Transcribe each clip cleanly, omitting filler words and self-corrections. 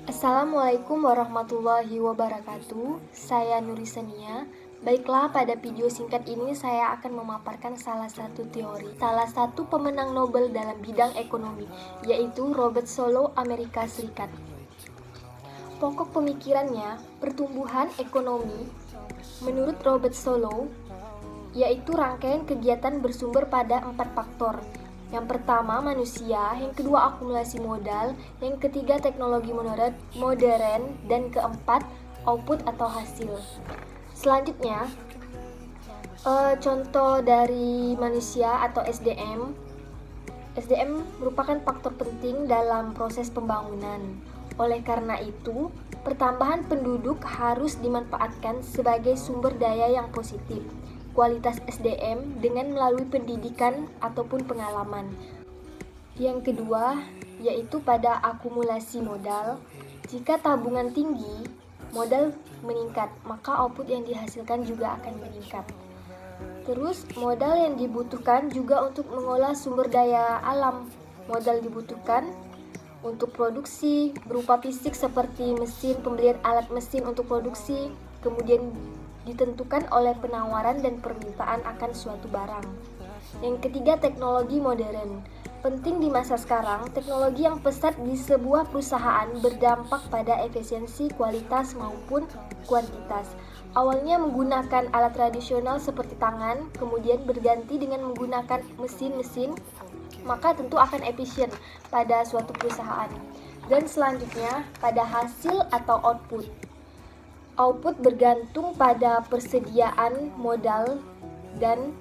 Assalamualaikum warahmatullahi wabarakatuh. Saya Nurisania. Baiklah, pada video singkat ini saya akan memaparkan salah satu teori, salah satu pemenang Nobel dalam bidang ekonomi, yaitu Robert Solow, Amerika Serikat. Pokok pemikirannya, pertumbuhan ekonomi, menurut Robert Solow, yaitu rangkaian kegiatan bersumber pada 4 faktor. Yang pertama manusia, yang kedua akumulasi modal, yang ketiga teknologi modern, dan keempat output atau hasil. Selanjutnya, contoh dari manusia atau SDM. SDM merupakan faktor penting dalam proses pembangunan. Oleh karena itu, pertambahan penduduk harus dimanfaatkan sebagai sumber daya yang positif. Kualitas SDM dengan melalui pendidikan ataupun pengalaman. Yang kedua, yaitu pada akumulasi modal. Jika tabungan tinggi, modal meningkat, maka output yang dihasilkan juga akan meningkat. Terus, modal yang dibutuhkan juga untuk mengolah sumber daya alam. Modal dibutuhkan untuk produksi berupa fisik seperti mesin, pembelian alat mesin untuk produksi, kemudian ditentukan oleh penawaran dan permintaan akan suatu barang. Yang ketiga, teknologi modern. Penting di masa sekarang, teknologi yang pesat di sebuah perusahaan berdampak pada efisiensi, kualitas maupun kuantitas. Awalnya menggunakan alat tradisional seperti tangan, kemudian berganti dengan menggunakan mesin-mesin, maka tentu akan efisien pada suatu perusahaan. Dan selanjutnya, pada hasil atau output. Output bergantung pada persediaan modal dan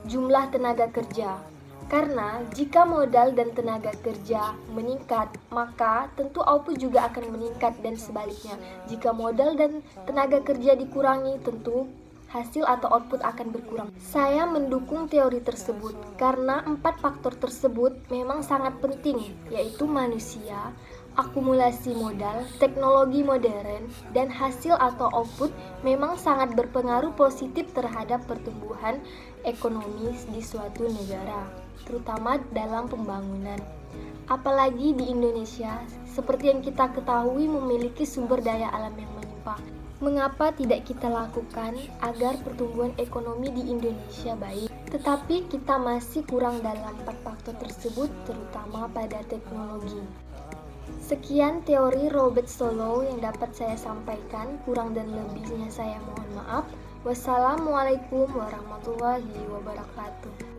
jumlah tenaga kerja. Karena jika modal dan tenaga kerja meningkat, maka tentu output juga akan meningkat dan sebaliknya. Jika modal dan tenaga kerja dikurangi, tentu hasil atau output akan berkurang. Saya mendukung teori tersebut karena 4 faktor tersebut memang sangat penting, yaitu manusia, akumulasi modal, teknologi modern, dan hasil atau output memang sangat berpengaruh positif terhadap pertumbuhan ekonomi di suatu negara, terutama dalam pembangunan. Apalagi di Indonesia, seperti yang kita ketahui memiliki sumber daya alam yang melimpah. Mengapa tidak kita lakukan agar pertumbuhan ekonomi di Indonesia baik? Tetapi kita masih kurang dalam 4 faktor tersebut, terutama pada teknologi. Sekian teori Robert Solow yang dapat saya sampaikan, kurang dan lebihnya saya mohon maaf. Wassalamualaikum warahmatullahi wabarakatuh.